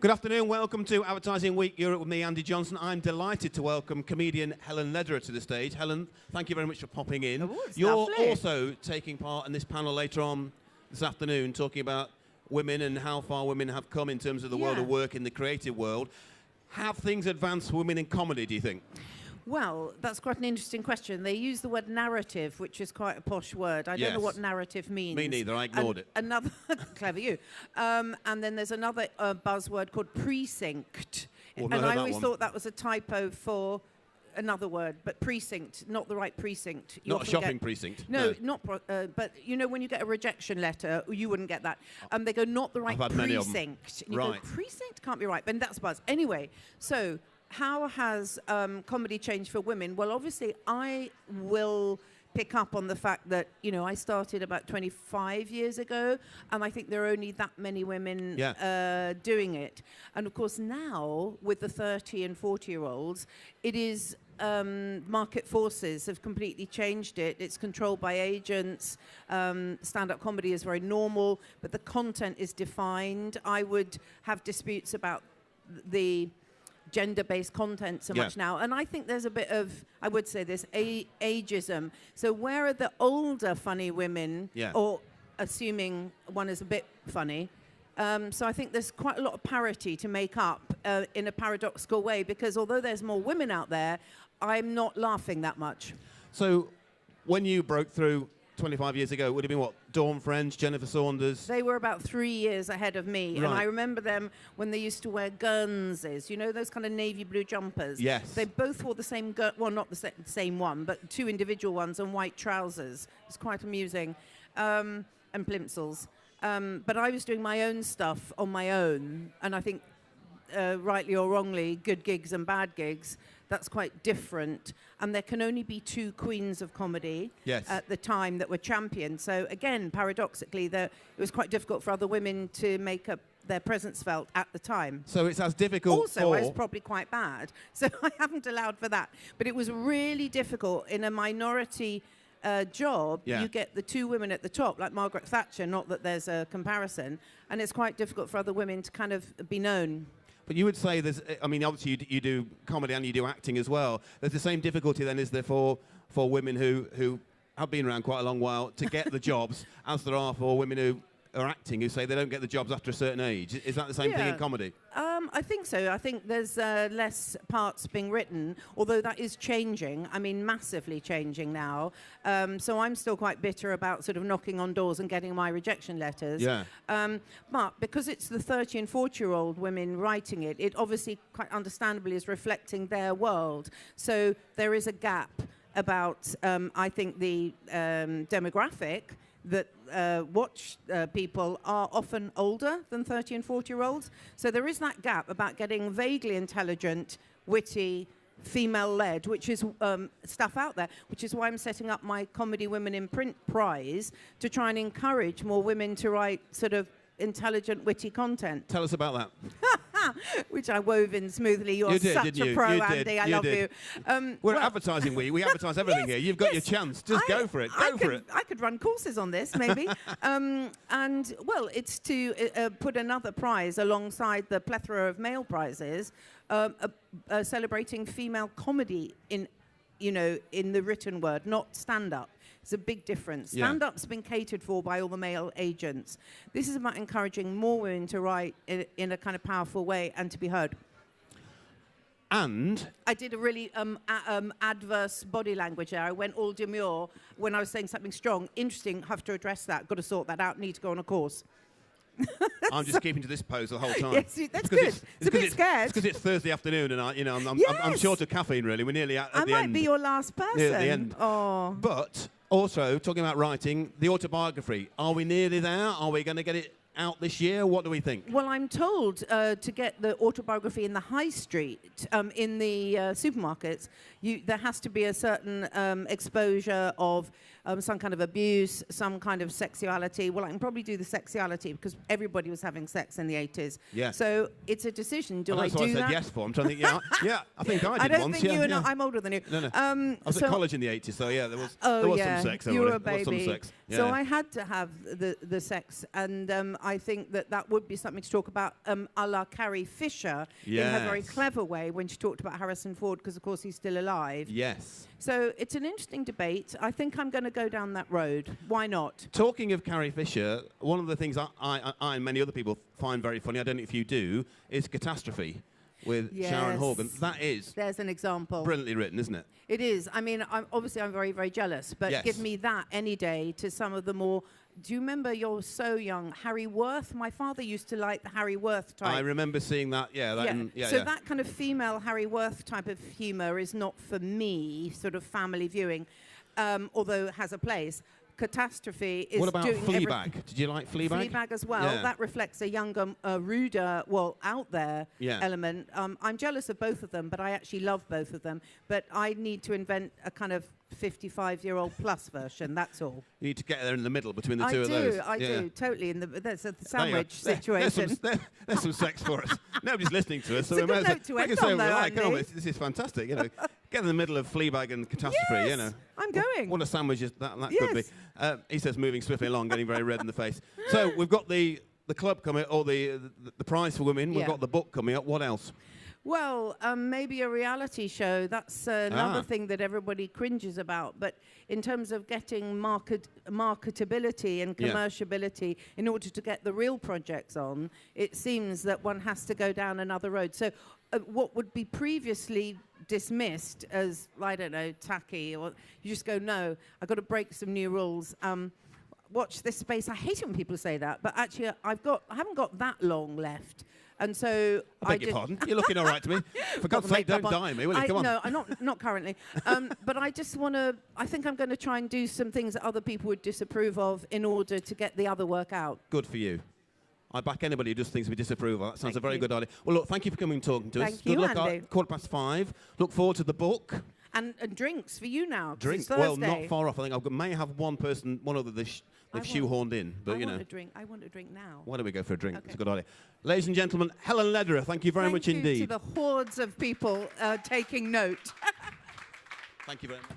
Good afternoon, welcome to Advertising Week Europe with me, Andy Johnson. I'm delighted to welcome comedian Helen Lederer to the stage. Helen, thank you very much for popping in. Oh, it's You're lovely. also taking part in this panel later on this afternoon, talking about women and how far women have come in terms of the world of work in the creative world. Have things advanced for women in comedy, do you think? Well, that's quite an interesting question. They use the word narrative, which is quite a posh word. I don't know what narrative means. Me neither, I ignored it. Another, clever you. And then there's another buzzword called precinct. Well, and I always thought that was a typo for another word, but precinct, not the right precinct. Not a shopping precinct. No, not. But you know, when you get a rejection letter, you wouldn't get that. They go, not the right precinct. And you go, precinct can't be right, but that's buzz. Anyway, so how has comedy changed for women? Well, obviously, I will pick up on the fact that, you know, I started about 25 years ago, and I think there are only that many women doing it. And of course, now, with the 30 and 40-year-olds, it is market forces have completely changed it. It's controlled by agents. Stand-up comedy is very normal, but the content is defined. I would have disputes about the gender-based content so much now. And I think there's a bit of, I would say this, ageism. So where are the older funny women, or assuming one is a bit funny? So I think there's quite a lot of parity to make up in a paradoxical way, because although there's more women out there, I'm not laughing that much. So when you broke through 25 years ago, it would have been what? Dawn French, Jennifer Saunders? They were about 3 years ahead of me. Right. And I remember them when they used to wear Guernseys, you know, those kind of navy blue jumpers. Yes. They both wore the same, well, not the same one, but two individual ones and white trousers. It was quite amusing. And plimsolls. But I was doing my own stuff on my own. And I think, rightly or wrongly, good gigs and bad gigs, that's quite different. And there can only be two queens of comedy at the time that were champions. So again, paradoxically, it was quite difficult for other women to make their presence felt at the time. So it's as difficult Also, I was probably quite bad. So I haven't allowed for that. But it was really difficult in a minority job. You get the two women at the top, like Margaret Thatcher, not that there's a comparison. And it's quite difficult for other women to kind of be known. But you would say there's, I mean, obviously you do comedy and you do acting as well. There's the same difficulty then, is there, for women who have been around quite a long while to get the jobs, as there are for women who are acting who say they don't get the jobs after a certain age. Is that the same thing in comedy? I think so. I think there's less parts being written, although that is changing. I mean, massively changing now. So I'm still quite bitter about sort of knocking on doors and getting my rejection letters. But because it's the 30 and 40-year-old women writing it, it obviously quite understandably is reflecting their world. So there is a gap about, I think, the demographic that watch people are often older than 30 and 40-year-olds. So there is that gap about getting vaguely intelligent, witty, female-led, which is stuff out there, which is why I'm setting up my Comedy Women in Print prize to try and encourage more women to write sort of intelligent, witty content. Tell us about that. Which I wove in smoothly. You're such a pro, Andy. I love you. We're at Advertising Week. We advertise everything here. You've got your chance. Just go for it. Go for it. I could run courses on this, maybe. And, well, it's to put another prize alongside the plethora of male prizes, celebrating female comedy in the written word, not stand-up. It's a big difference. Stand-up's been catered for by all the male agents. This is about encouraging more women to write in a kind of powerful way and to be heard. And I did a really adverse body language there. I went all demure when I was saying something strong. Interesting, have to address that. Got to sort that out. Need to go on a course. I'm just keeping to this pose the whole time. Yes, that's good. It's a bit scared. It's because it's Thursday afternoon, and I'm short of caffeine. Really, we're nearly at the end. I might be your last person. Near at the end. Oh. But also talking about writing, the autobiography. Are we nearly there? Are we going to get it out this year? What do we think? Well, I'm told to get the autobiography in the high street, in the supermarkets, there has to be a certain exposure of some kind of abuse, some kind of sexuality. Well, I can probably do the sexuality because everybody was having sex in the 80s. Yeah. So it's a decision. Do I that's do what I that? said yes for. I'm trying to think. Yeah, I think I did I don't once. think yeah, you and yeah. I'm older than you. No. I was at college in the 80s, so yeah, there was some sex. You were a there was baby. some sex. Yeah. So I had to have the sex, and I think that would be something to talk about, a la Carrie Fisher, in her very clever way when she talked about Harrison Ford, because of course he's still alive. Yes. So it's an interesting debate. I think I'm going to go down that road. Why not? Talking of Carrie Fisher, one of the things I and many other people find very funny, I don't know if you do, is Catastrophe with Sharon Horgan. There's an example. Brilliantly written, isn't it? It is. I mean, I'm very, very jealous, but give me that any day to some of the more... Do you remember, you're so young, Harry Worth? My father used to like the Harry Worth type. I remember seeing that, that kind of female Harry Worth type of humour is not for me, sort of family viewing, although it has a place. Catastrophe is what about doing Fleabag? Did you like Fleabag? Fleabag as well. Yeah. That reflects a younger, ruder, out there element. I'm jealous of both of them, but I actually love both of them. But I need to invent a kind of 55-year-old plus version, that's all. You need to get there in the middle between the two of those. I do, totally. There's a sandwich situation. There's some sex for us. Nobody's listening to us, so it's we a good note to end on, though, Andy. This is fantastic. Get in the middle of Fleabag and Catastrophe. Yes, I'm going. What a sandwich that could be. He says, moving swiftly along, getting very red in the face. So we've got the club coming, or the prize for women. We've got the book coming up. What else? Well, maybe a reality show. That's another thing that everybody cringes about. But in terms of getting marketability and commerciability in order to get the real projects on, it seems that one has to go down another road. So what would be previously dismissed as, I don't know, tacky, or you just go, no, I've got to break some new rules. Watch this space. I hate it when people say that, but actually I haven't got that long left. And so I beg your pardon. You're looking all right to me. For God's sake, don't die me, will you? Come on. No, I'm not currently. But I just want to... I think I'm going to try and do some things that other people would disapprove of in order to get the other work out. Good for you. I back anybody who does things we disapprove of. That sounds a very good idea. Well, look, thank you for coming and talking to us. Thank you, Andy. 5:15. Look forward to the book. And drinks for you now. Drinks? Well, not far off. I think I may have one other they've shoehorned in. But, I want a drink now. Why don't we go for a drink? Okay. It's a good idea. Ladies and gentlemen, Helen Lederer, thank you very much indeed. Thank you to the hordes of people taking note. Thank you very much.